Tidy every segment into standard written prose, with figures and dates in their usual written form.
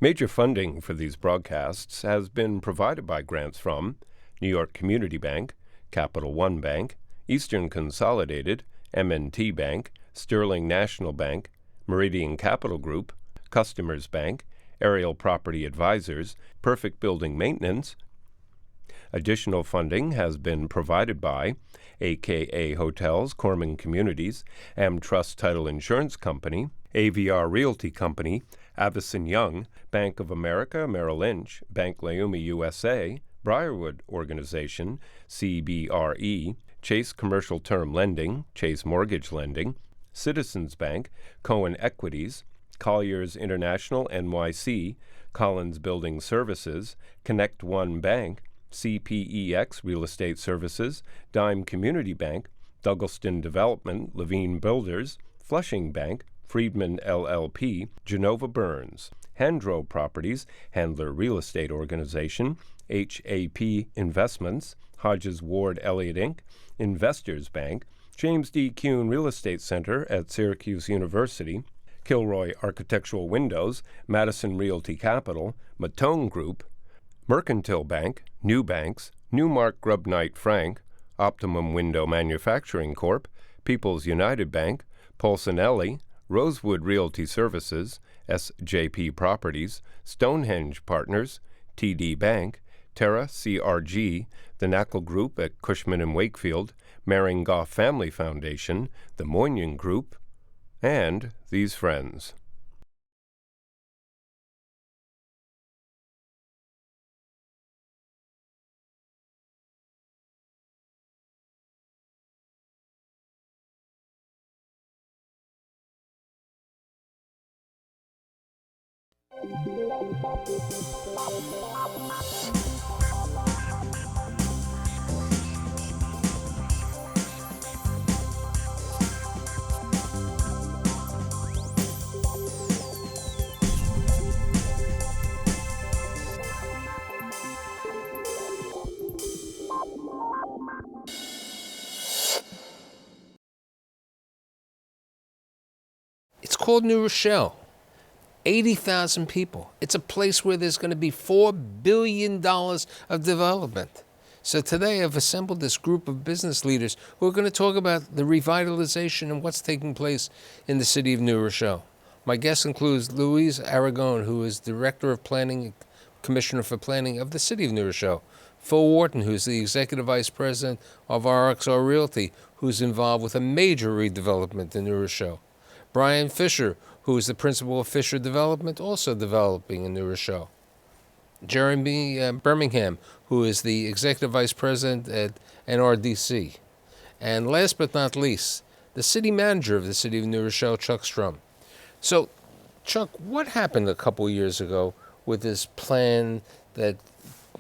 Major funding for these broadcasts has been provided by grants from New York Community Bank, Capital One Bank, Eastern Consolidated, M&T Bank, Sterling National Bank, Meridian Capital Group, Customers Bank, Aerial Property Advisors, Perfect Building Maintenance. Additional funding has been provided by AKA Hotels, Corman Communities, AmTrust Title Insurance Company, AVR Realty Company, Avison Young, Bank of America, Merrill Lynch, Bank Leumi USA, Briarwood Organization, CBRE, Chase Commercial Term Lending, Chase Mortgage Lending, Citizens Bank, Cohen Equities, Colliers International NYC, Collins Building Services, Connect One Bank, CPEX Real Estate Services, Dime Community Bank, Douglaston Development, Levine Builders, Flushing Bank, Friedman LLP, Genova Burns, Handro Properties, Handler Real Estate Organization, HAP Investments, Hodges Ward Elliott Inc., Investors Bank, James D. Kuhn Real Estate Center at Syracuse University, Kilroy Architectural Windows, Madison Realty Capital, Matone Group, Mercantile Bank, New Banks, Newmark Grubb Knight Frank, Optimum Window Manufacturing Corp., People's United Bank, Polsonelli, Rosewood Realty Services, SJP Properties, Stonehenge Partners, TD Bank, Terra CRG, the Knackle Group at Cushman & Wakefield, Maringoff Family Foundation, the Moynihan Group, and these friends. It's called New Rochelle. 80,000 people. It's a place where there's going to be $4 billion of development. So today I've assembled this group of business leaders who are going to talk about the revitalization and what's taking place in the city of New Rochelle. My guest includes Luiz Aragon, who is Director of Planning, Commissioner for Planning of the city of New Rochelle. Phil Wharton, who's the Executive Vice President of RXR Realty, who's involved with a major redevelopment in New Rochelle. Brian Fisher, who is the principal of Fisher Development, also developing in New Rochelle. Jeremy Bermingham, who is the Executive Vice President at NRDC. And last but not least, the City Manager of the City of New Rochelle, Chuck Strome. So, Chuck, what happened a couple years ago with this plan that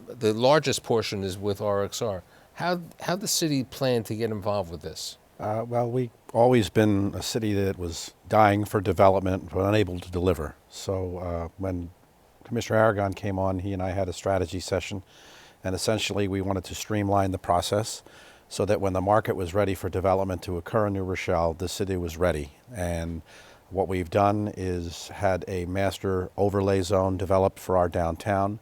the largest portion is with RXR? How the city plan to get involved with this? Well, we've always been a city that was dying for development but unable to deliver. So when Commissioner Aragon came on, he and I had a strategy session, and essentially we wanted to streamline the process so that when the market was ready for development to occur in New Rochelle, the city was ready. And what we've done is had a master overlay zone developed for our downtown,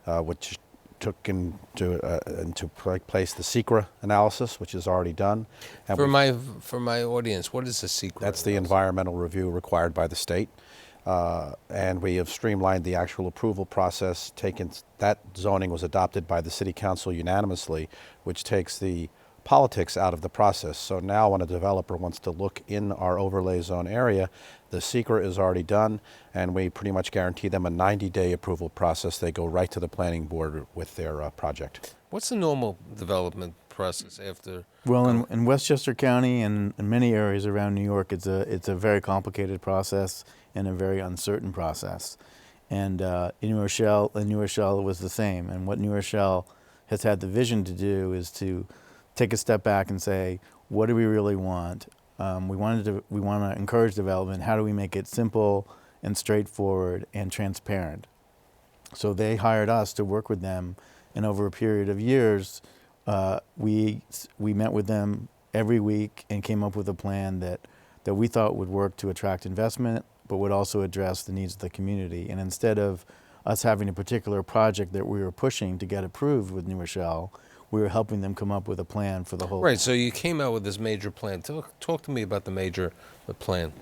which took into place the SECRA analysis, which is already done. And for my audience, what is the SECRA? That's the environmental review required by the state. And we have streamlined the actual approval process. That zoning was adopted by the City Council unanimously, which takes the politics out of the process. So now when a developer wants to look in our overlay zone area, the SECRA is already done, and we pretty much guarantee them a 90-day approval process. They go right to the planning board with their project. What's the normal development process after? Well, in Westchester County and in many areas around New York, it's a very complicated process and a very uncertain process. And in New Rochelle, it was the same. And what New Rochelle has had the vision to do is to take a step back and say, what do we really want? We want to encourage development. How do we make it simple and straightforward and transparent? So they hired us to work with them, and over a period of years, we met with them every week and came up with a plan that we thought would work to attract investment, but would also address the needs of the community. And instead of us having a particular project that we were pushing to get approved with New Rochelle, we were helping them come up with a plan for the whole. Right. So you came out with this major plan. Talk to me about the plan.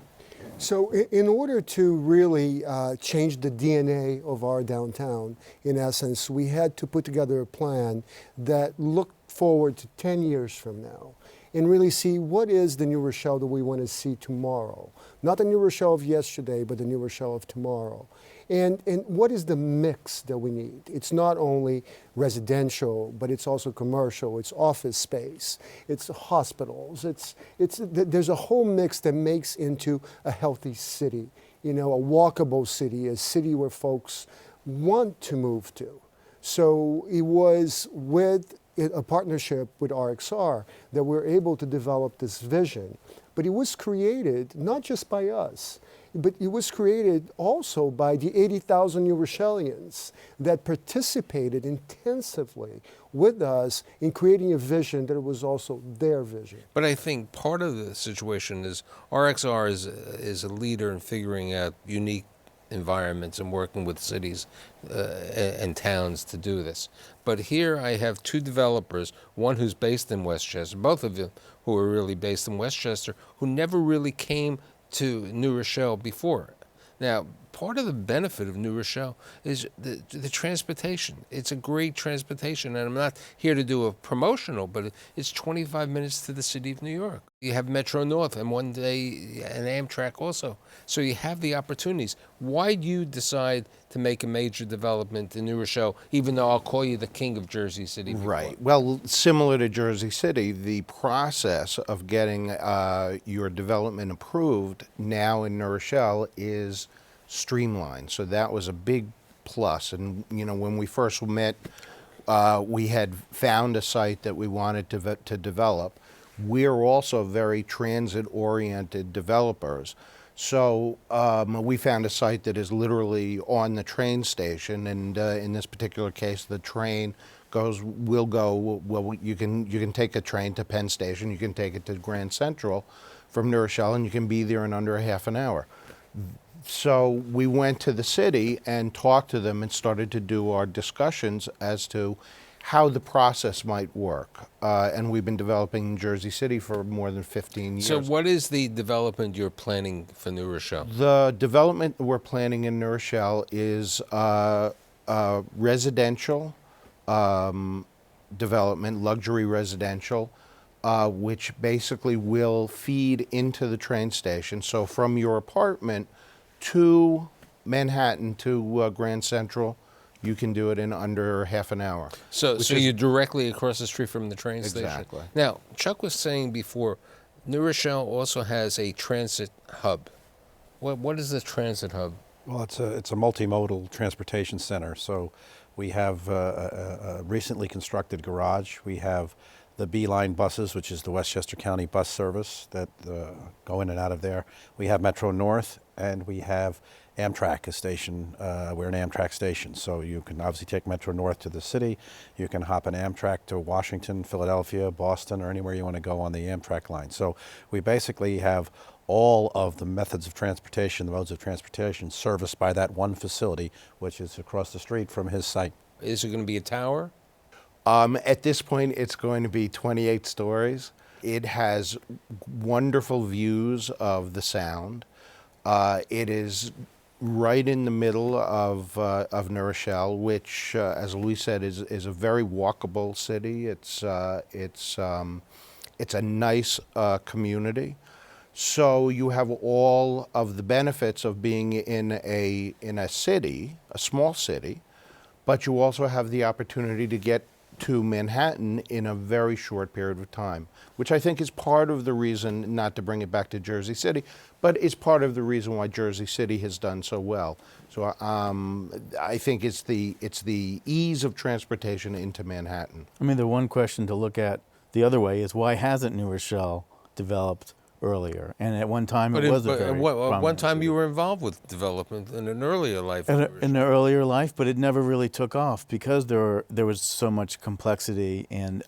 So in order to really change the DNA of our downtown, in essence, we had to put together a plan that looked forward to 10 years from now and really see what is the New Rochelle that we want to see tomorrow. Not the New Rochelle of yesterday, but the New Rochelle of tomorrow. And what is the mix that we need? It's not only residential, but it's also commercial, it's office space, it's hospitals, there's a whole mix that makes into a healthy city, a walkable city, a city where folks want to move to. So it was with a partnership with RXR that we're able to develop this vision. But it was created not just by us, but it was created also by the 80,000 New Rochellians that participated intensively with us in creating a vision that was also their vision. But I think part of the situation is RXR is a leader in figuring out unique environments and working with cities and towns to do this. But here I have two developers, one who's based in Westchester, both of them who are really based in Westchester, who never really came to New Rochelle before. Now, part of the benefit of New Rochelle is the transportation. It's a great transportation, and I'm not here to do a promotional, but it's 25 minutes to the city of New York. You have Metro North, and one day an Amtrak also. So you have the opportunities. Why do you decide to make a major development in New Rochelle, even though I'll call you the king of Jersey City before? Right. Well, similar to Jersey City, the process of getting your development approved now in New Rochelle is streamlined. So that was a big plus. And, when we first met, we had found a site that we wanted to develop. We're also very transit-oriented developers. So we found a site that is literally on the train station, and in this particular case, the train will go. You can take a train to Penn Station, you can take it to Grand Central from New Rochelle, and you can be there in under a half an hour. So we went to the city and talked to them and started to do our discussions as to how the process might work. And we've been developing in Jersey City for more than 15 years. So what is the development you're planning for New Rochelle? The development we're planning in New Rochelle is residential development, luxury residential, which basically will feed into the train station. So from your apartment to Manhattan to Grand Central, you can do it in under half an hour. So you're directly across the street from the train station. Exactly. Now, Chuck was saying before, New Rochelle also has a transit hub. What is the transit hub? Well, it's a multimodal transportation center. So we have a recently constructed garage. We have the B-Line buses, which is the Westchester County bus service that go in and out of there. We have Metro North, and we have Amtrak, a station. We're an Amtrak station, so you can obviously take Metro North to the city. You can hop an Amtrak to Washington, Philadelphia, Boston, or anywhere you want to go on the Amtrak line. So we basically have all of the methods of transportation, the modes of transportation, serviced by that one facility, which is across the street from his site. Is it going to be a tower? At this point, it's going to be 28 stories. It has wonderful views of the Sound. It is right in the middle of New Rochelle, which, as Luiz said, is a very walkable city. It's a nice community. So you have all of the benefits of being in a city, a small city, but you also have the opportunity to get to Manhattan in a very short period of time, which I think is part of the reason, not to bring it back to Jersey City, but is part of the reason why Jersey City has done so well. So I think it's the ease of transportation into Manhattan. I mean, the one question to look at the other way is, why hasn't New Rochelle developed earlier? And at one time it was a very at one time city. you were involved with development in an earlier life. In the earlier life, but it never really took off because there was so much complexity and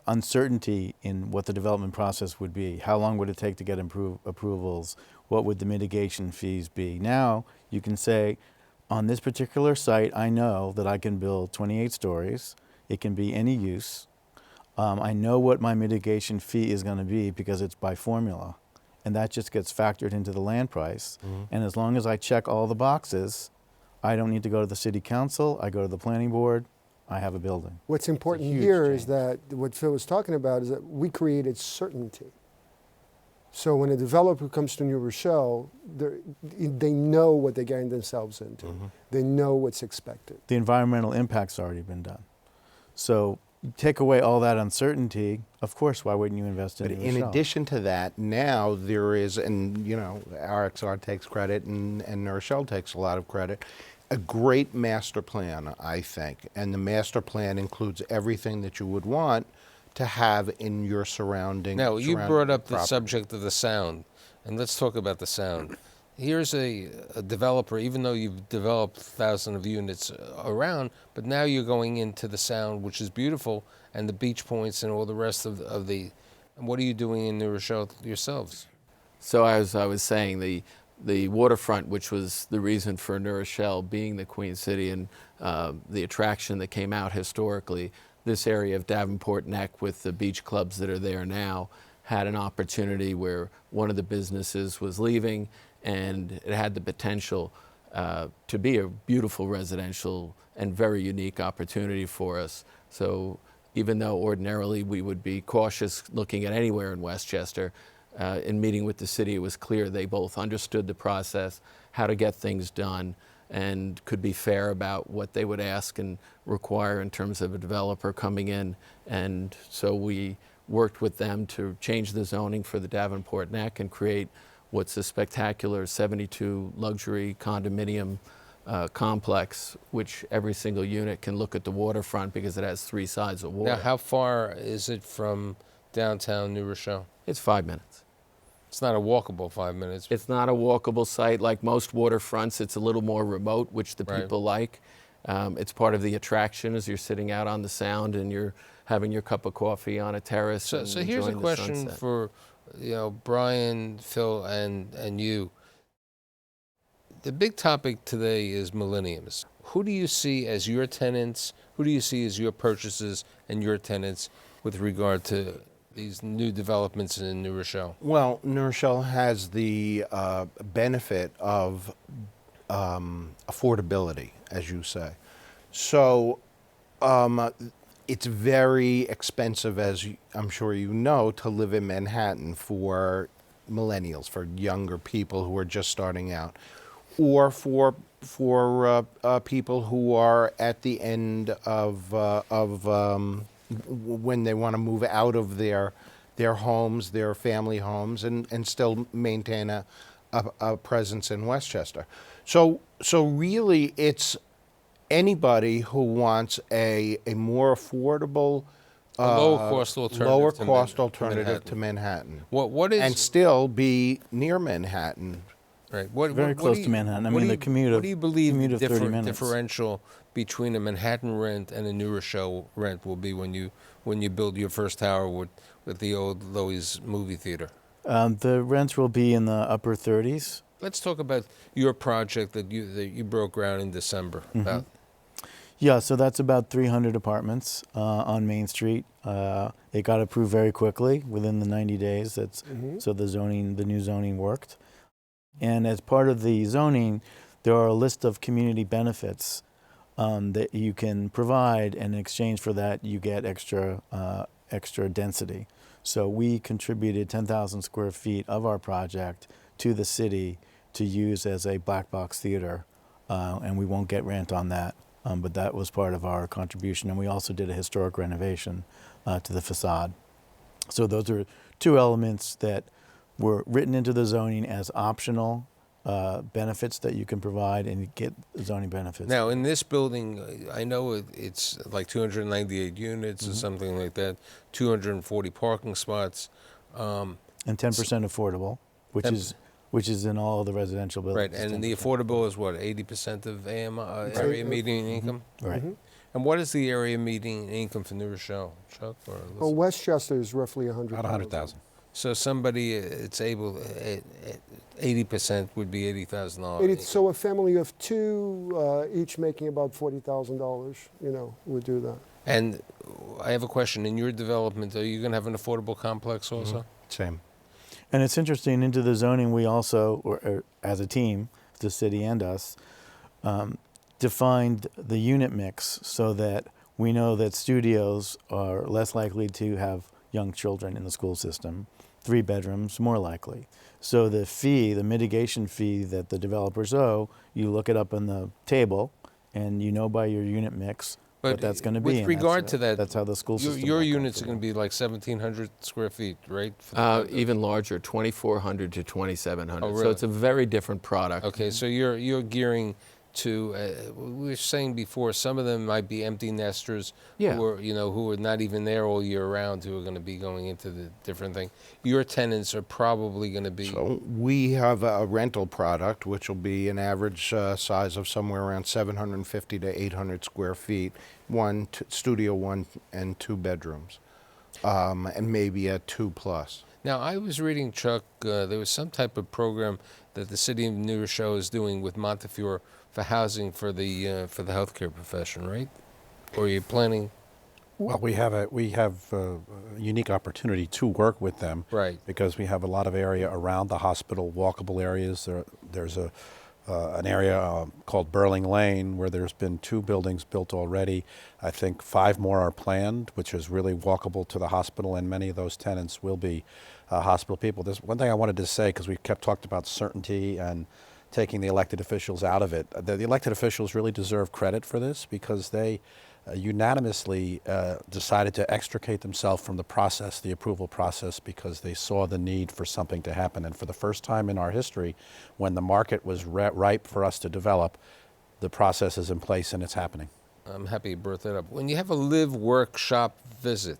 uncertainty in what the development process would be. How long would it take to get approvals? What would the mitigation fees be? Now you can say, On this particular site, I know that I can build 28 stories. It can be any use. I know what my mitigation fee is going to be because it's by formula, and that just gets factored into the land price. And as long as I check all the boxes, I don't need to go to the city council. I go to the planning board. I have a building. What's important huge here is change. that what Phil was talking about is that we created certainty. So when a developer comes to New Rochelle, they know what they're getting themselves into. They know what's expected. The environmental impact's already been done. So you take away all that uncertainty, of course, why wouldn't you invest in But New in Rochelle? addition to that, now there is, and you know, RXR takes credit and New Rochelle takes a lot of credit, a great master plan, I think. And the master plan includes everything that you would want to have in your surrounding. Now, you brought up the property. subject of the sound, and let's talk about the sound. Here's a developer, even though you've developed thousands of units around, but now you're going into the sound, which is beautiful, and the beach points and all the rest of the. And what are you doing in New Rochelle yourselves? So as I was saying, the waterfront, which was the reason for New Rochelle being the Queen City and the attraction that came out historically, this area of Davenport Neck with the beach clubs that are there now had an opportunity where one of the businesses was leaving, and it had the potential to be a beautiful residential and very unique opportunity for us. So even though ordinarily we would be cautious looking at anywhere in Westchester, in meeting with the city, it was clear they both understood the process, how to get things done, and could be fair about what they would ask and require in terms of a developer coming in. And so we worked with them to change the zoning for the Davenport Neck and create what's a spectacular 72 luxury condominium complex, which every single unit can look at the waterfront because it has 3 sides of water. Now, how far is it from downtown New Rochelle? It's 5 minutes. It's not a walkable 5 minutes. It's not a walkable site like most waterfronts. It's a little more remote, which the Right. people like. It's part of the attraction as you're sitting out on the sound and you're having your cup of coffee on a terrace. So and here's a enjoying the question sunset. for Brian, Phil, and you. The big topic today is Millenniums. Who do you see as your tenants? Who do you see as your purchases and your tenants with regard to these new developments in New Rochelle? Well, New Rochelle has the benefit of affordability, as you say. So it's very expensive, as I'm sure you know, to live in Manhattan for millennials, for younger people who are just starting out, or for people who are at the end of when they want to move out of their homes, their family homes, and still maintain a presence in Westchester. So really, it's anybody who wants a more affordable, Lower cost alternative to Manhattan. What is And still be near Manhattan. right? Very close to Manhattan. I mean, the commute What of- do you believe commute the of 30 minutes. differential between a Manhattan rent and a New Rochelle rent will be when you build your first tower with the old Loews movie theater? The rents will be in the upper 30s. Let's talk about your project that you broke ground in December. About Yeah, so that's about 300 apartments on Main Street. It got approved very quickly, within the 90 days. So the new zoning worked. And as part of the zoning, there are a list of community benefits that you can provide, and in exchange for that, you get extra density. So we contributed 10,000 square feet of our project to the city to use as a black box theater, and we won't get rent on that. But that was part of our contribution, and we also did a historic renovation to the facade. So those are 2 elements that were written into the zoning as optional benefits that you can provide and get zoning benefits. now in this building, I know it's like 298 units or something like that, 240 parking spots. And 10% affordable, which is in all of the residential buildings. Right, and the 10%. affordable is what, 80% of area median income? Right. And what is the area median income for New Rochelle, Chuck? Or Well, Westchester is roughly 100,000. About 100,000. So somebody, it's able, 80% would be $80,000. So a family of two, each making about $40,000, would do that. And I have a question. In your development, are you going to have an affordable complex also? Same. And it's interesting, into the zoning, we also, or as a team, the city and us, defined the unit mix so that we know that studios are less likely to have young children in the school system, 3 bedrooms more likely. So the fee, the mitigation fee that the developers owe, you look it up on the table and you know by your unit mix what that's going to be. With regard to that, that's how the school system your works out units for are going to them. be like 1,700 square feet, right? Even larger, 2,400 to 2,700. Oh, So really? it's a very different product. Okay, so you're gearing to. We were saying before, some of them might be empty nesters, Yeah. who are not even there all year round, who are going to be going into the different thing. Your tenants are probably going to be. So we have a rental product, which will be an average size of somewhere around 750 to 800 square feet, studio 1 and 2 bedrooms, and maybe a 2+. Now, I was reading, Chuck, there was some type of program that the city of New Rochelle is doing with Montefiore for housing for the healthcare profession, right? Or are you planning? Well, we have a unique opportunity to work with them, Right. Because we have a lot of area around the hospital, walkable areas. There's an area called Bermingham Lane where there's been 2 buildings built already. I think 5 more are planned, which is really walkable to the hospital, and many of those tenants will be hospital people. There's one thing I wanted to say, because we kept talking about certainty and taking the elected officials out of it. The elected officials really deserve credit for this, because they unanimously decided to extricate themselves from the process, the approval process, because they saw the need for something to happen. And for the first time in our history, when the market was ripe for us to develop, the process is in place and it's happening. I'm happy you brought that up. When you have a live, work, shop visit,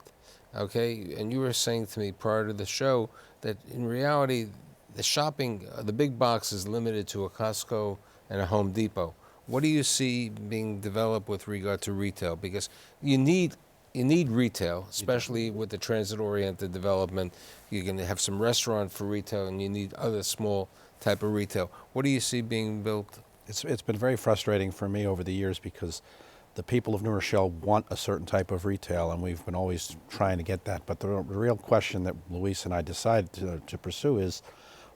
okay, and you were saying to me prior to the show that in reality, the shopping, the big box is limited to a Costco and a Home Depot. What do you see being developed with regard to retail? Because you need retail, especially with the transit-oriented development. You're going to have some restaurant for retail, and you need other small type of retail. What do you see being built? It's been very frustrating for me over the years, because the people of New Rochelle want a certain type of retail, and we've been always trying to get that. But the real question that Luiz and I decided to pursue is,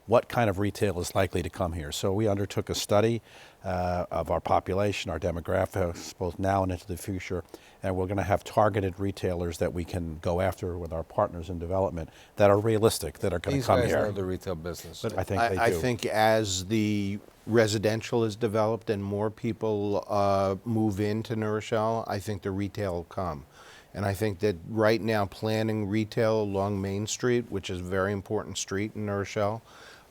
what kind of retail is likely to come here? So we undertook a study of our population, our demographics, both now and into the future, and we're going to have targeted retailers that we can go after with our partners in development that are realistic, that are going to come These guys here. know the retail business. But I think they do. I think as the residential is developed and more people move into New Rochelle, I think the retail will come. And I think that right now planning retail along Main Street, which is a very important street in New Rochelle,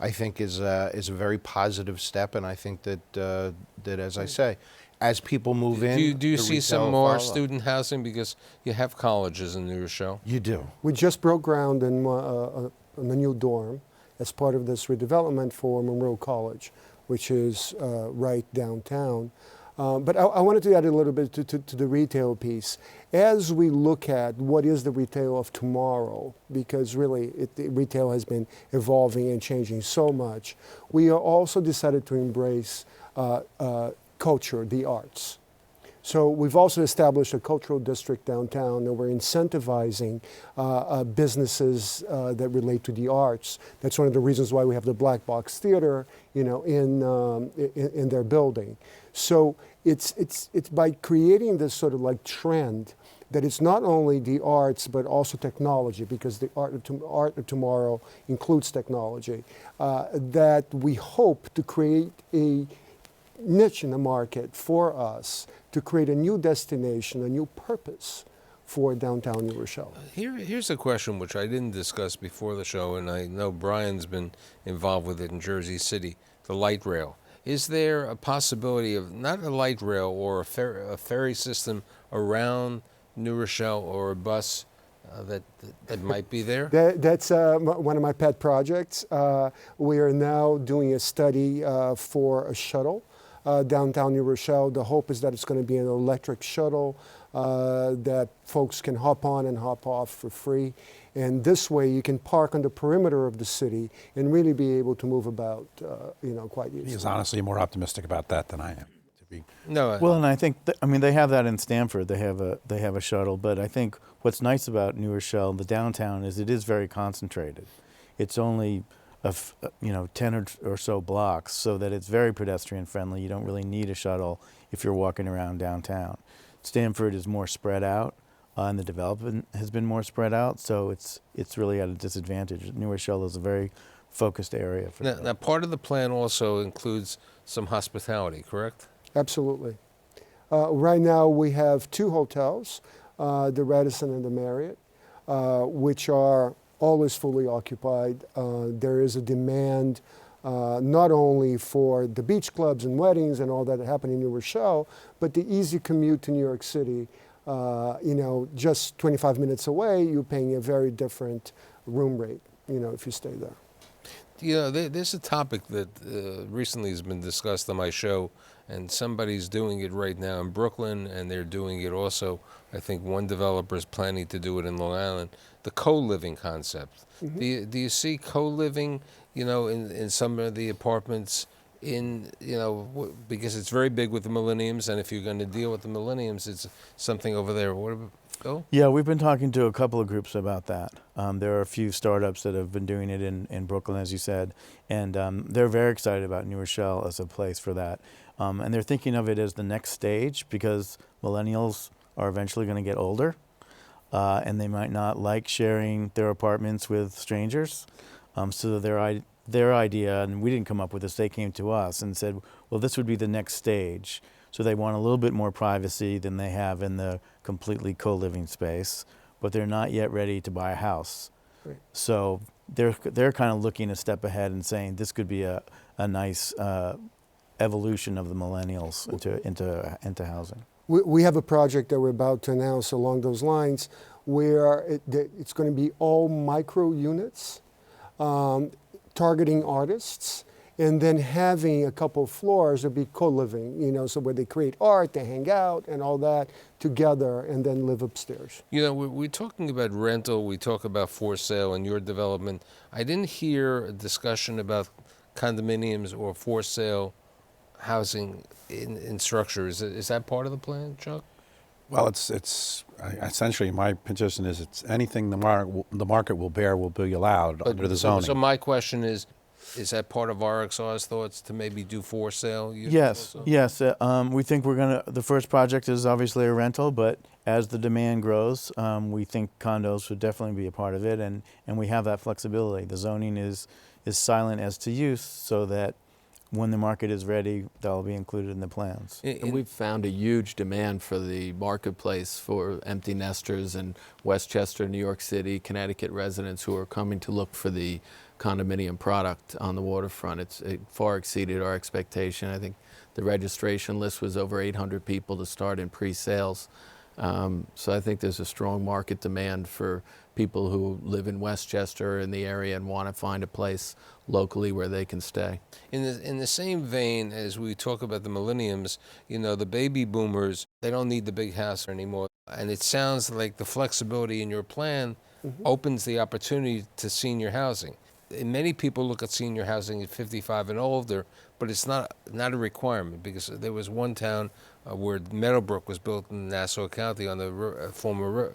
I think is a very positive step. And I think that, as I say, as people move in, Do you the see some retail more follow. student housing? Because you have colleges in New Rochelle. You do. We just broke ground in a new dorm as part of this redevelopment for Monroe College, which is right downtown. But I wanted to add a little bit to the retail piece. As we look at what is the retail of tomorrow, because really retail has been evolving and changing so much, we also decided to embrace culture, the arts. So we've also established a cultural district downtown, and we're incentivizing businesses that relate to the arts. That's one of the reasons why we have the Black Box Theater, in their building. So it's by creating this sort of like trend that it's not only the arts but also technology, because the art of tomorrow includes technology, that we hope to create a niche in the market for us to create a new destination, a new purpose for downtown New Rochelle. Here's a question which I didn't discuss before the show, and I know Brian's been involved with it in Jersey City, the light rail. Is there a possibility of not a light rail or a ferry system around New Rochelle, or a bus that might be there? That's one of my pet projects. We are now doing a study for a shuttle downtown New Rochelle. The hope is that it's going to be an electric shuttle that folks can hop on and hop off for free. And this way you can park on the perimeter of the city and really be able to move about, quite easily. He's honestly more optimistic about that than I am. No, Well, and I think they have that in Stamford. They have a shuttle, but I think what's nice about New Rochelle, the downtown, is it is very concentrated. It's only 10 or so blocks, so that it's very pedestrian friendly. You don't really need a shuttle if you're walking around downtown. Stamford is more spread out, and the development has been more spread out, so it's really at a disadvantage. New Rochelle is a very focused area for that. now, part of the plan also includes some hospitality, correct? Absolutely. Right now we have 2 hotels, the Radisson and the Marriott, which are always fully occupied. There is a demand not only for the beach clubs and weddings and all that happen in New Rochelle, but the easy commute to New York City. Just 25 minutes away, you're paying a very different room rate, if you stay there. There's a topic that recently has been discussed on my show, and somebody's doing it right now in Brooklyn, and they're doing it also. I think one developer is planning to do it in Long Island. The co-living concept. Mm-hmm. Do you see co-living, in some of the apartments because it's very big with the Millenniums, and if you're going to deal with the Millenniums, it's something over there. What about Phil? Yeah, we've been talking to a couple of groups about that. There are a few startups that have been doing it in Brooklyn, as you said, and they're very excited about New Rochelle as a place for that. And they're thinking of it as the next stage because millennials are eventually going to get older, and they might not like sharing their apartments with strangers. So their idea, and we didn't come up with this, they came to us and said, well, this would be the next stage. So they want a little bit more privacy than they have in the completely co-living space, but they're not yet ready to buy a house. Right. So they're kind of looking a step ahead and saying this could be a nice evolution of the millennials into housing. We have a project that we're about to announce along those lines where it's going to be all micro units, targeting artists, and then having a couple of floors that be co-living, so where they create art, they hang out and all that together and then live upstairs. We're talking about rental, we talk about for sale and your development. I didn't hear a discussion about condominiums or for sale housing in structure. Is that part of the plan, Chuck? Well, it's essentially my position is it's anything the market will bear will be allowed under the zoning. So my question is that part of RXR's thoughts to maybe do for sale? Yes. We think the first project is obviously a rental, but as the demand grows, we think condos would definitely be a part of it, and we have that flexibility. The zoning is silent as to use, so that when the market is ready, that'll be included in the plans. And we've found a huge demand for the marketplace for empty nesters in Westchester, New York City, Connecticut residents who are coming to look for the condominium product on the waterfront. It far exceeded our expectation. I think the registration list was over 800 people to start in pre-sales. So I think there's a strong market demand for people who live in Westchester in the area and want to find a place locally where they can stay. In the same vein as we talk about the millenniums, the baby boomers, they don't need the big house anymore. And it sounds like the flexibility in your plan opens the opportunity to senior housing. And many people look at senior housing at 55 and older, but it's not a requirement, because there was one town where Meadowbrook was built in Nassau County on the former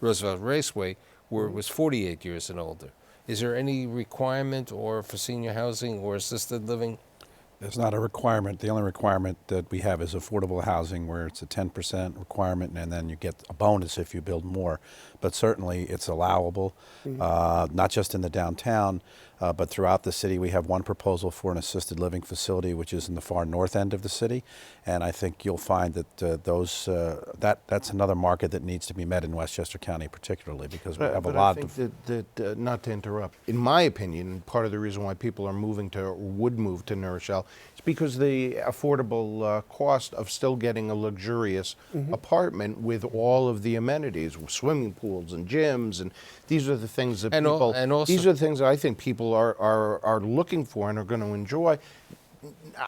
Roosevelt Raceway, where it was 48 years and older. Is there any requirement or for senior housing or assisted living? There's not a requirement. The only requirement that we have is affordable housing, where it's a 10% requirement, and then you get a bonus if you build more. But certainly it's allowable, not just in the downtown, but throughout the city. We have one proposal for an assisted living facility, which is in the far north end of the city. And I think you'll find that that's another market that needs to be met in Westchester County particularly, because we have a lot of... I think that not to interrupt, in my opinion, part of the reason why people are moving to, or would move to New Rochelle, is because the affordable cost of still getting a luxurious apartment with all of the amenities, swimming pools and gyms, and these are the things that these are the things that I think people are looking for and are going to enjoy.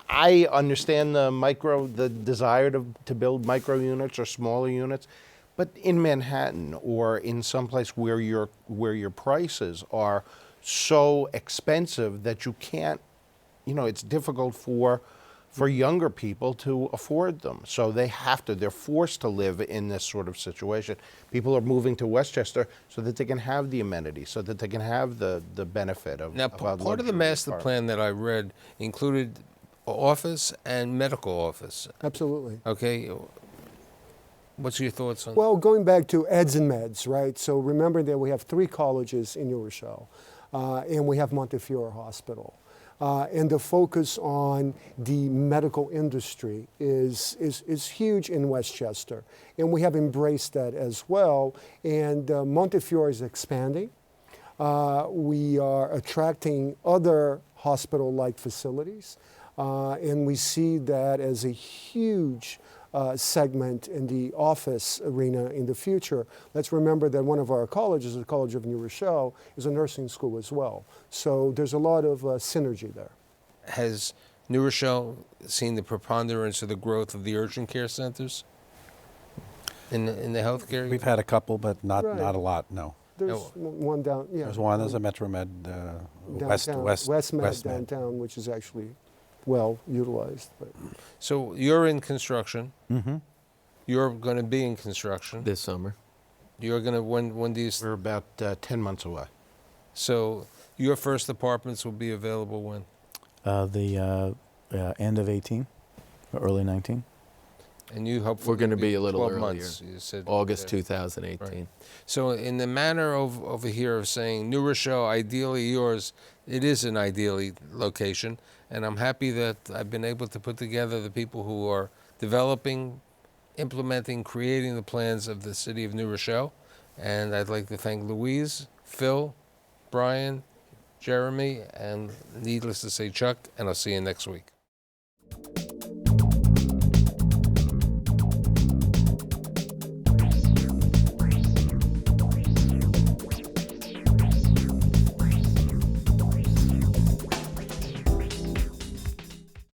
I understand the desire to build micro units or smaller units, but in Manhattan or in some place where your prices are so expensive that you can't, it's difficult for younger people to afford them. So they're forced to live in this sort of situation. People are moving to Westchester so that they can have the amenities, so that they can have the benefit of Now, a part of the luxury master apartment. plan that I read included office and medical office. Absolutely. Okay, what's your thoughts on? Well, going back to eds and meds, right? So remember that we have 3 colleges in New Rochelle, and we have Montefiore Hospital. And the focus on the medical industry is huge in Westchester. And we have embraced that as well. And Montefiore is expanding. We are attracting other hospital-like facilities. And we see that as a huge segment in the office arena in the future. Let's remember that one of our colleges, the College of New Rochelle, is a nursing school as well. So there's a lot of synergy there. Has New Rochelle seen the preponderance of the growth of the urgent care centers in the healthcare? We've had a couple, but not Right. a lot, no. There's Oh. one down, yeah. There's one, there's a MetroMed, West Med downtown, which is actually well utilized. But So you're in construction. Mm-hmm. You're going to be in construction. This summer. You're going to when do you? We're about 10 months away. So your first apartments will be available when? The end of 18 or early 19. And you hope We're going to be a little 12 earlier. months. You said August yeah. 2018. Right. So in the manner of over here of saying New Rochelle, ideally yours, it is an ideally location, and I'm happy that I've been able to put together the people who are developing, implementing, creating the plans of the city of New Rochelle, and I'd like to thank Luiz, Phil, Brian, Jeremy, and needless to say Chuck, and I'll see you next week.